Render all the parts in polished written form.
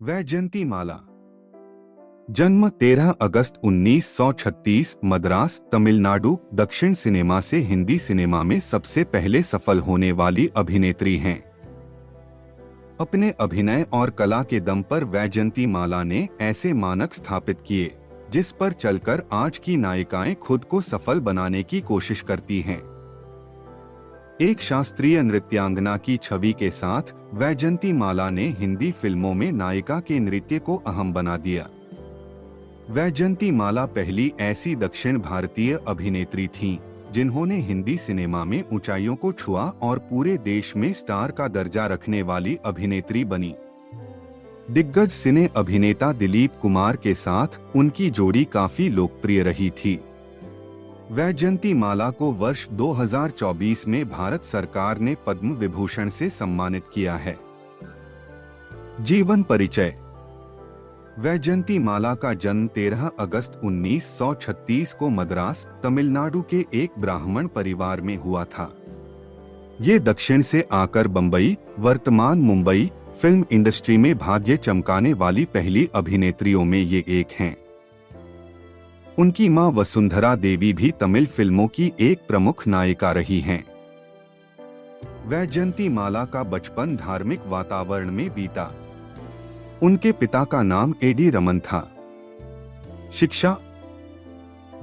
वैजयंती माला जन्म 13 अगस्त 1936 मद्रास तमिलनाडु दक्षिण सिनेमा से हिंदी सिनेमा में सबसे पहले सफल होने वाली अभिनेत्री हैं। अपने अभिनय और कला के दम पर वैजयंती माला ने ऐसे मानक स्थापित किए जिस पर चलकर आज की नायिकाएं खुद को सफल बनाने की कोशिश करती हैं। एक शास्त्रीय नृत्यांगना की छवि के साथ वैजयंती माला ने हिंदी फिल्मों में नायिका के नृत्य को अहम बना दिया। वैजयंती माला पहली ऐसी दक्षिण भारतीय अभिनेत्री थीं जिन्होंने हिंदी सिनेमा में ऊंचाइयों को छुआ और पूरे देश में स्टार का दर्जा रखने वाली अभिनेत्री बनी। दिग्गज सिने अभिनेता दिलीप कुमार के साथ उनकी जोड़ी काफी लोकप्रिय रही थी। वैजयंती माला को वर्ष 2024 में भारत सरकार ने पद्म विभूषण से सम्मानित किया है। जीवन परिचय। वैजयंती माला का जन्म 13 अगस्त 1936 को मद्रास तमिलनाडु के एक ब्राह्मण परिवार में हुआ था। ये दक्षिण से आकर बंबई, वर्तमान मुंबई फिल्म इंडस्ट्री में भाग्य चमकाने वाली पहली अभिनेत्रियों में ये एक हैं। उनकी मां वसुंधरा देवी भी तमिल फिल्मों की एक प्रमुख नायिका रही हैं। वैजयंती माला का बचपन धार्मिक वातावरण में बीता। उनके पिता का नाम एडी रमन था। शिक्षा।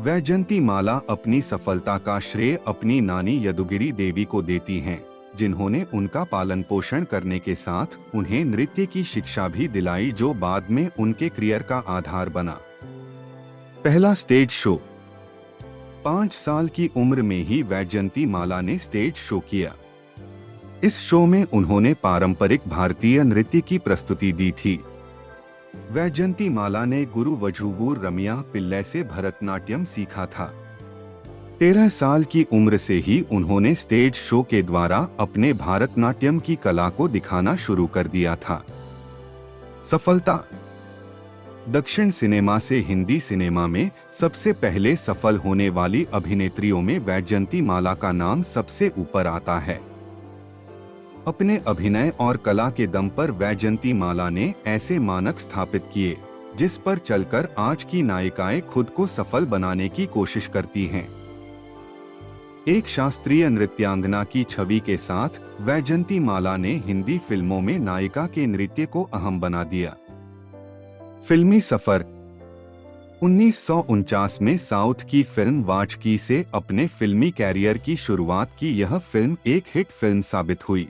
वैजयंती माला अपनी सफलता का श्रेय अपनी नानी यदुगिरी देवी को देती हैं, जिन्होंने उनका पालन पोषण करने के साथ उन्हें नृत्य की शिक्षा भी दिलाई, जो बाद में उनके करियर का आधार बना। पहला स्टेज शो। 5 साल की उम्र में ही वैजयंती माला ने स्टेज शो किया। इस शो में उन्होंने पारंपरिक भारतीय नृत्य की प्रस्तुति दी थी। वैजयंती माला ने गुरु वझुवूर रमिया पिल्लै से भरतनाट्यम सीखा था। 13 साल की उम्र से ही उन्होंने स्टेज शो के द्वारा अपने भरतनाट्यम की कला को दिखाना शुरू कर दिया था। सफलता। दक्षिण सिनेमा से हिंदी सिनेमा में सबसे पहले सफल होने वाली अभिनेत्रियों में वैजयंती माला का नाम सबसे ऊपर आता है। अपने अभिनय और कला के दम पर वैजयंती माला ने ऐसे मानक स्थापित किए जिस पर चलकर आज की नायिकाएं खुद को सफल बनाने की कोशिश करती हैं। एक शास्त्रीय नृत्यांगना की छवि के साथ वैजयंती माला ने हिंदी फिल्मों में नायिका के नृत्य को अहम बना दिया। फिल्मी सफर। 1949 में साउथ की फिल्म वाचकी से अपने फिल्मी कैरियर की शुरुआत की यह फिल्म एक हिट फिल्म साबित हुई।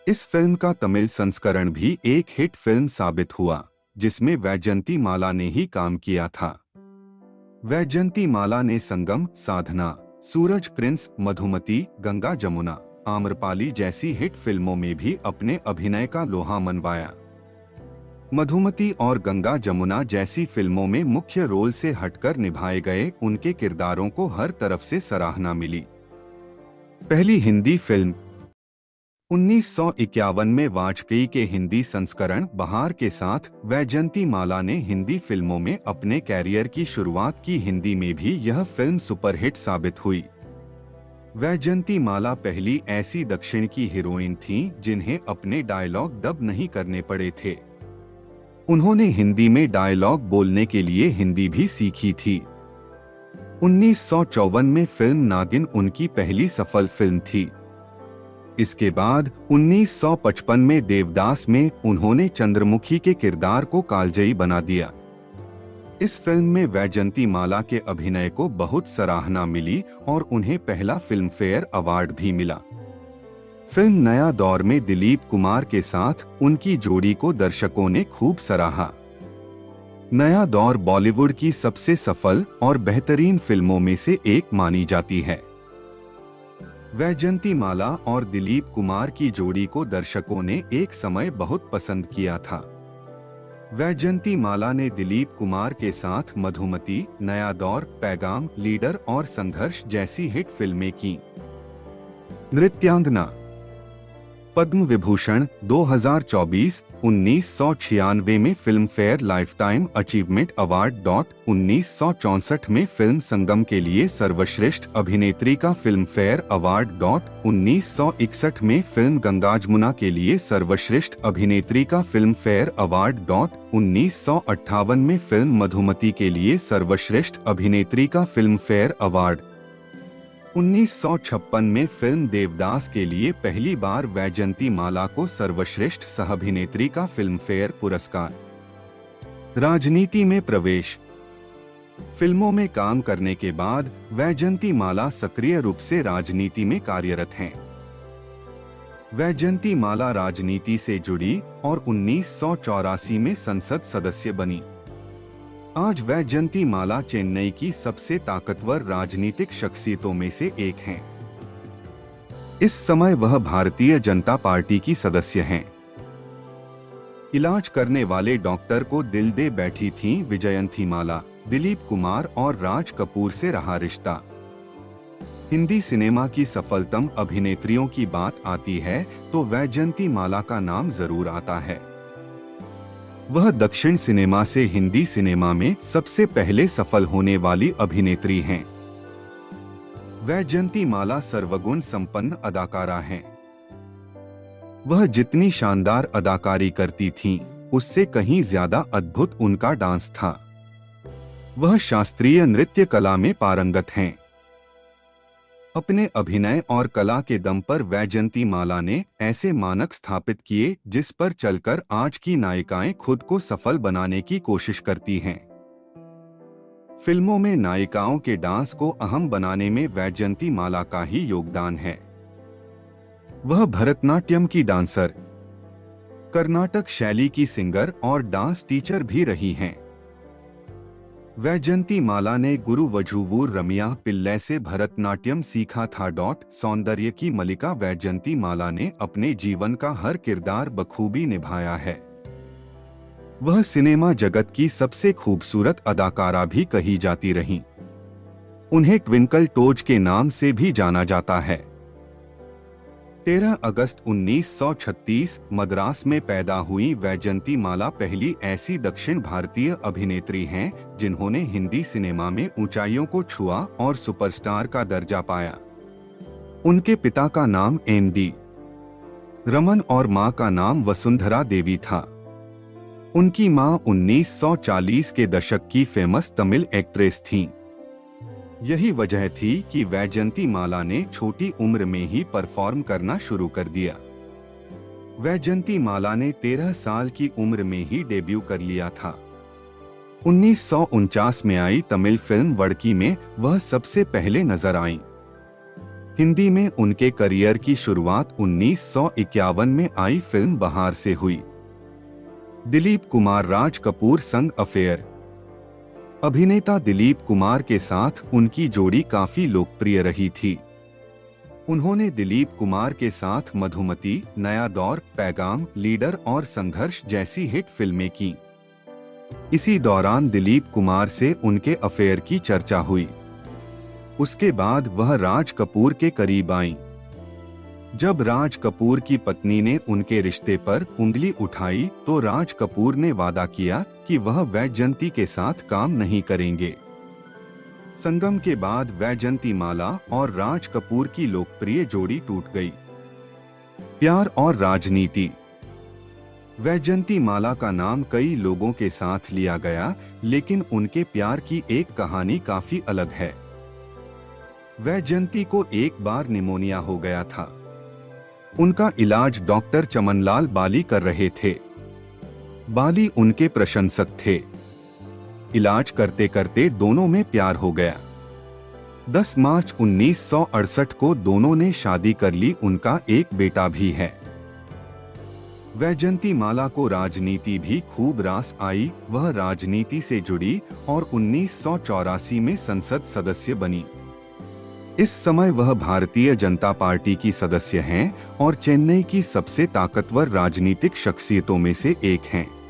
इस फिल्म का तमिल संस्करण भी एक हिट फिल्म साबित हुआ, जिसमें वैजयंती माला ने ही काम किया था। वैजयंती माला ने संगम, साधना, सूरज प्रिंस, मधुमती, गंगा जमुना, आम्रपाली जैसी हिट फिल्मों में भी अपने अभिनय का लोहा मनवाया। मधुमती और गंगा जमुना जैसी फिल्मों में मुख्य रोल से हटकर निभाए गए उनके किरदारों को हर तरफ से सराहना मिली। पहली हिंदी फिल्म। 1951 में वाजपेयी के हिंदी संस्करण बहार के साथ वैजयंती माला ने हिंदी फिल्मों में अपने कैरियर की शुरुआत की। हिंदी में भी यह फिल्म सुपरहिट साबित हुई। वैजयंती माला पहली ऐसी दक्षिण की हीरोइन थीं जिन्हें अपने डायलॉग डब नहीं करने पड़े थे। उन्होंने हिंदी में डायलॉग बोलने के लिए हिंदी भी सीखी थी। 1954 में फिल्म नागिन उनकी पहली सफल फिल्म थी। इसके बाद 1955 में देवदास में उन्होंने चंद्रमुखी के किरदार को कालजयी बना दिया। इस फिल्म में वैजयंती माला के अभिनय को बहुत सराहना मिली और उन्हें पहला फिल्म फेयर अवार्ड भी मिला। फिल्म नया दौर में दिलीप कुमार के साथ उनकी जोड़ी को दर्शकों ने खूब सराहा। नया दौर बॉलीवुड की सबसे सफल और बेहतरीन फिल्मों में से एक मानी जाती है। वैजयंती माला और दिलीप कुमार की जोड़ी को दर्शकों ने एक समय बहुत पसंद किया था। वैजयंती माला ने दिलीप कुमार के साथ मधुमती, नया दौर, पैगाम, लीडर और संघर्ष जैसी हिट फिल्में की। नृत्यांगना। पद्म विभूषण 2024, 1996 में film fair lifetime achievement award 1964 में फिल्म संगम के लिए सर्वश्रेष्ठ अभिनेत्री का फिल्म फेयर अवार्ड 1961 में फिल्म गंगाजमुना के लिए सर्वश्रेष्ठ अभिनेत्री का फिल्म फेयर अवार्ड 1958 में फिल्म मधुमती के लिए सर्वश्रेष्ठ अभिनेत्री का फिल्म फेयर अवार्ड 1956 में फिल्म देवदास के लिए पहली बार वैजयंती माला को सर्वश्रेष्ठ सह-अभिनेत्री का फिल्म फेयर पुरस्कार। राजनीति में प्रवेश। फिल्मों में काम करने के बाद वैजयंती माला सक्रिय रूप से राजनीति में कार्यरत हैं। वैजयंती माला राजनीति से जुड़ी और 1984 में संसद सदस्य बनी। आज वैजयंती माला चेन्नई की सबसे ताकतवर राजनीतिक शख्सियतों में से एक हैं। इस समय वह भारतीय जनता पार्टी की सदस्य हैं। इलाज करने वाले डॉक्टर को दिल दे बैठी थीं वैजयंती माला। दिलीप कुमार और राज कपूर से रहा रिश्ता। हिंदी सिनेमा की सफलतम अभिनेत्रियों की बात आती है तो वैजयंती माला का नाम जरूर आता है। वह दक्षिण सिनेमा से हिंदी सिनेमा में सबसे पहले सफल होने वाली अभिनेत्री हैं। वैजयंती माला सर्वगुण संपन्न अदाकारा हैं। वह जितनी शानदार अदाकारी करती थीं, उससे कहीं ज्यादा अद्भुत उनका डांस था। वह शास्त्रीय नृत्य कला में पारंगत हैं। अपने अभिनय और कला के दम पर वैजयंती माला ने ऐसे मानक स्थापित किए जिस पर चलकर आज की नायिकाएं खुद को सफल बनाने की कोशिश करती हैं। फिल्मों में नायिकाओं के डांस को अहम बनाने में वैजयंती माला का ही योगदान है। वह भरतनाट्यम की डांसर, कर्नाटक शैली की सिंगर और डांस टीचर भी रही हैं। वैजयंती माला ने गुरु वजुवूर रमिया पिल्लै से भरतनाट्यम सीखा था। सौंदर्य की मलिका वैजयंती माला ने अपने जीवन का हर किरदार बखूबी निभाया है। वह सिनेमा जगत की सबसे खूबसूरत अदाकारा भी कही जाती रहीं। उन्हें ट्विंकल टोज के नाम से भी जाना जाता है। 13 अगस्त 1936 मद्रास में पैदा हुई वैजयंती माला पहली ऐसी दक्षिण भारतीय अभिनेत्री हैं जिन्होंने हिंदी सिनेमा में ऊंचाइयों को छुआ और सुपरस्टार का दर्जा पाया। उनके पिता का नाम एम.डी. रमन और मां का नाम वसुंधरा देवी था। उनकी मां 1940 के दशक की फेमस तमिल एक्ट्रेस थीं। यही वजह थी कि वैजयंती माला ने छोटी उम्र में ही परफॉर्म करना शुरू कर दिया। वैजयंती माला ने 13 साल की उम्र में ही डेब्यू कर लिया था। 1949 में आई तमिल फिल्म वड़की में वह सबसे पहले नजर आईं। हिंदी में उनके करियर की शुरुआत 1951 में आई फिल्म बहार से हुई। दिलीप कुमार राज कपूर संग अफेयर। अभिनेता दिलीप कुमार के साथ उनकी जोड़ी काफी लोकप्रिय रही थी। उन्होंने दिलीप कुमार के साथ मधुमती, नया दौर, पैगाम, लीडर और संघर्ष जैसी हिट फिल्में की। इसी दौरान दिलीप कुमार से उनके अफेयर की चर्चा हुई। उसके बाद वह राज कपूर के करीब आईं। जब राज कपूर की पत्नी ने उनके रिश्ते पर उंगली उठाई तो राज कपूर ने वादा किया कि वह वैजयंती के साथ काम नहीं करेंगे। संगम के बाद वैजयंती माला और राज कपूर की लोकप्रिय जोड़ी टूट गई। प्यार और राजनीति। वैजयंती माला का नाम कई लोगों के साथ लिया गया, लेकिन उनके प्यार की एक कहानी काफी अलग है। वैजयंती को एक बार निमोनिया हो गया था। उनका इलाज डॉक्टर चमनलाल बाली कर रहे थे। बाली उनके प्रशंसक थे। इलाज करते करते दोनों में प्यार हो गया। 10 मार्च 1968 को दोनों ने शादी कर ली। उनका एक बेटा भी है। वैजयंती माला को राजनीति भी खूब रास आई। वह राजनीति से जुड़ी और 1984 में संसद सदस्य बनी। इस समय वह भारतीय जनता पार्टी की सदस्य हैं और चेन्नई की सबसे ताकतवर राजनीतिक शख्सियतों में से एक हैं।